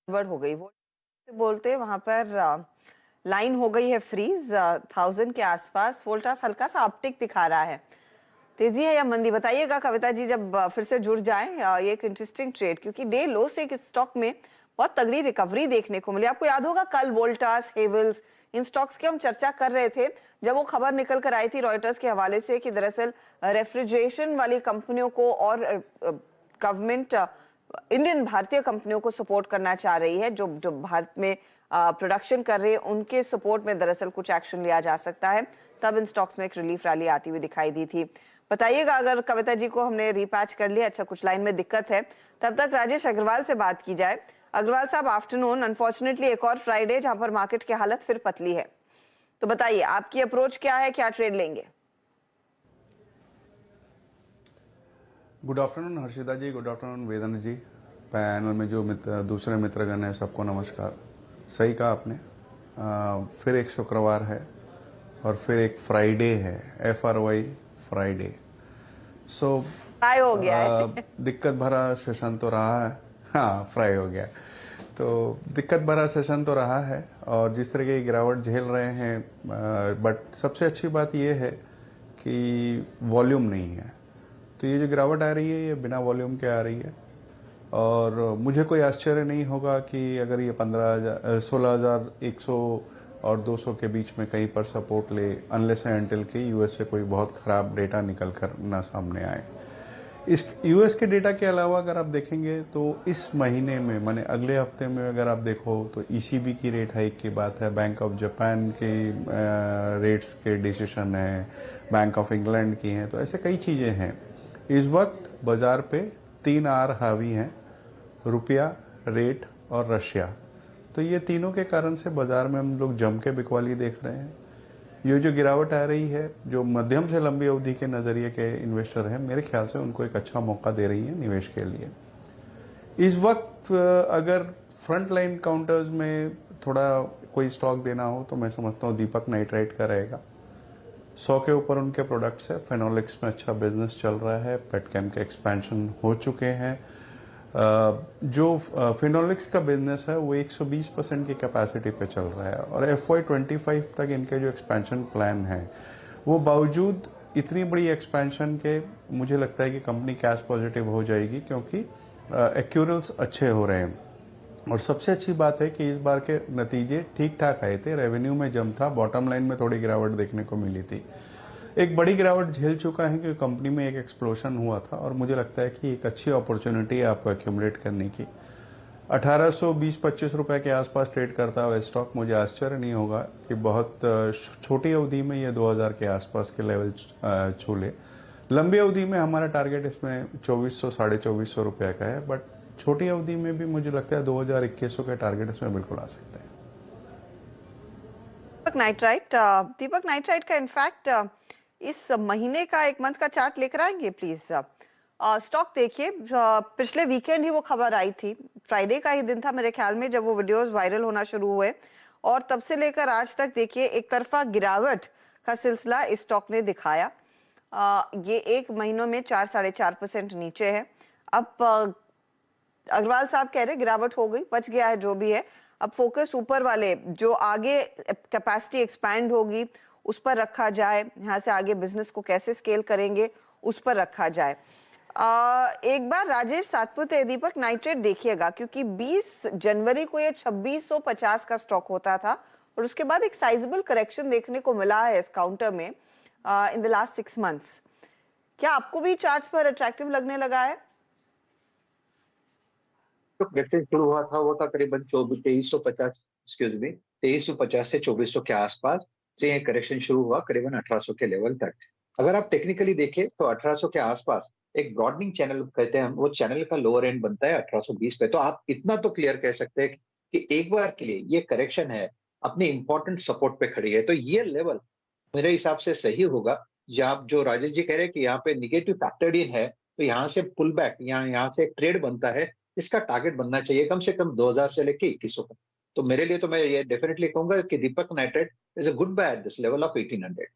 गड़बड़ हो गई। वो बोलते वहां पर लाइन हो गई है फ्रीज 1000 के आसपास। वोल्टास हल्का सा अपटिक दिखा रहा है। तेजी है या मंदी, बताइएगा कविता जी जब फिर से जुड़ जाए। ये एक इंटरेस्टिंग ट्रेड, क्योंकि डे लो से एक स्टॉक में बहुत तगड़ी रिकवरी देखने को मिली। आपको याद होगा कल वोल्टास, हेवल्स, इन स्टॉक्स की हम चर्चा कर रहे थे जब वो खबर निकल कर आई थी रॉयटर्स के हवाले से कि दरअसल रेफ्रिजरेशन वाली कंपनियों को और गवर्नमेंट इंडियन भारतीय कंपनियों को सपोर्ट करना चाह रही है, जो जो भारत में प्रोडक्शन कर रहे हैं उनके सपोर्ट में दरअसल कुछ एक्शन लिया जा सकता है। तब इन स्टॉक्स में एक रिलीफ रैली आती हुई दिखाई दी थी। बताइएगा अगर कविता जी को हमने रीपैच कर लिया। अच्छा, कुछ लाइन में दिक्कत है, तब तक राजेश अग्रवाल से बात की जाए। अग्रवाल साहब, आफ्टरनून। अनफॉर्चुनेटली एक और फ्राइडे जहां पर मार्केट की हालत फिर पतली है, तो बताइए आपकी अप्रोच क्या है, क्या ट्रेड लेंगे? गुड आफ्टरनून हर्षिता जी, गुड आफ्टरनून वेदन जी, पैनल में जो दूसरे मित्रगण हैं सबको नमस्कार। सही कहा आपने, फिर एक शुक्रवार है और फिर एक फ्राइडे है, FRY फ्राइडे। सो फ्राई हो गया है। दिक्कत भरा सेशन तो रहा है। हाँ, फ्राई हो गया। तो दिक्कत भरा सेशन तो रहा है और जिस तरह की गिरावट झेल रहे हैं, बट सबसे अच्छी बात यह है कि वॉल्यूम नहीं है। तो ये जो गिरावट आ रही है ये बिना वॉल्यूम के आ रही है और मुझे कोई आश्चर्य नहीं होगा कि अगर ये 16,100 और 200 के बीच में कहीं पर सपोर्ट ले, अनलेस एंड अनटिल के यूएस से कोई बहुत खराब डेटा निकल कर ना सामने आए। इस यूएस के डेटा के अलावा अगर आप देखेंगे तो इस महीने में, माने अगले हफ्ते में अगर आप देखो तो ECB की रेट हाइक की बात है, बैंक ऑफ जापान के रेट्स के डिसीजन है, बैंक ऑफ इंग्लैंड की हैं, तो ऐसे कई चीज़ें हैं। इस वक्त बाजार पे 3 आर हावी हैं, रुपया, रेट और रशिया। तो ये तीनों के कारण से बाजार में हम लोग जम के बिकवाली देख रहे हैं। ये जो गिरावट आ रही है, जो मध्यम से लंबी अवधि के नजरिए के इन्वेस्टर हैं, मेरे ख्याल से उनको एक अच्छा मौका दे रही है निवेश के लिए। इस वक्त अगर फ्रंट लाइन काउंटर्स में थोड़ा कोई स्टॉक देना हो तो मैं समझता हूँ दीपक नाइट्राइट का रहेगा। 100 के ऊपर उनके प्रोडक्ट्स है, फेनोलिक्स में अच्छा बिजनेस चल रहा है, पेटकेम के एक्सपेंशन हो चुके हैं। जो फिनोलिक्स का बिजनेस है वो 120% की कैपेसिटी पे चल रहा है और FY25 तक इनके जो एक्सपेंशन प्लान है वो बावजूद इतनी बड़ी एक्सपेंशन के मुझे लगता है कि कंपनी कैश पॉजिटिव हो जाएगी, क्योंकि एक्यूरल्स अच्छे हो रहे हैं। और सबसे अच्छी बात है कि इस बार के नतीजे ठीक ठाक आए थे, रेवेन्यू में जम था, बॉटम लाइन में थोड़ी गिरावट देखने को मिली थी। एक बड़ी गिरावट झेल चुका है क्योंकि कंपनी में एक एक्सप्लोशन हुआ था और मुझे लगता है कि एक अच्छी अपॉर्चुनिटी है आपको एक्यूमुलेट करने की। 1820-25 रुपए के आसपास ट्रेड करता हुआ स्टॉक, मुझे आश्चर्य नहीं होगा कि बहुत छोटी अवधि में ये 2000 के आसपास के लेवल छू ले। लंबी अवधि में हमारा टारगेट इसमें 2400 2450 रुपए का है, बट छोटी अवधि में भी मुझे लगता है 2000-2100 के टारगेट इसमें बिल्कुल आ सकते हैं। दीपक नाइट्राइट का इनफैक्ट इस महीने का एक मंथ का चार्ट लेकर आएंगे प्लीज। स्टॉक देखिए, पिछले वीकेंड ही वो खबर आई थी, फ्राइडे का ही दिन था मेरे ख्याल में जब वो वीडियोस वायरल होना शुरू हुए, और तब से लेकर आज तक देखिए एक तरफा गिरावट का सिलसिला इस स्टॉक ने दिखाया। ये एक महीनों में 4-4.5% नीचे है। अब अग्रवाल साहब कह रहे गिरावट हो गई, बच गया है जो भी है, अब फोकस ऊपर वाले जो आगे कैपेसिटी एक्सपैंड होगी उस पर रखा जाए, यहाँ से आगे बिजनेस को कैसे स्केल करेंगे उस पर रखा जाए। एक बार राजेश सातपुते, दीपक नाइट्रेट देखिएगा, क्योंकि 20 जनवरी को ये 2650 का स्टॉक होता था और उसके बाद एक साइजेबल करेक्शन देखने को मिला है इस काउंटर में इन द लास्ट 6 मंथ्स। क्या आपको भी चार्ट्स पर अट्रैक्टिव लगने लगा है? जो करेक्शन शुरू हुआ था वो था करीबन 2350, एक्सक्यूज मी, 2350 से 2400 के आसपास से ये करेक्शन शुरू हुआ करीबन 1800 के लेवल तक। अगर आप टेक्निकली देखें तो 1800 के आसपास एक ब्रॉडनिंग चैनल कहते हैं हम, वो चैनल का लोअर एंड बनता है 1820 पे। तो आप इतना तो क्लियर कह सकते हैं कि एक बार के लिए ये करेक्शन है अपने इंपॉर्टेंट सपोर्ट पे खड़ी है। तो ये लेवल मेरे हिसाब से सही होगा। जहाँ जो राजेश जी कह रहे हैं कि यहाँ पे निगेटिव फैक्टर्ड इन है, तो यहाँ से पुल बैक, यहाँ से एक ट्रेड बनता है, इसका टारगेट बनना चाहिए कम से कम 2000 से लेके 2100 तक। तो मेरे लिए तो मैं ये डेफिनेटली कहूंगा कि Deepak nitrite is a good buy at this level of 1800।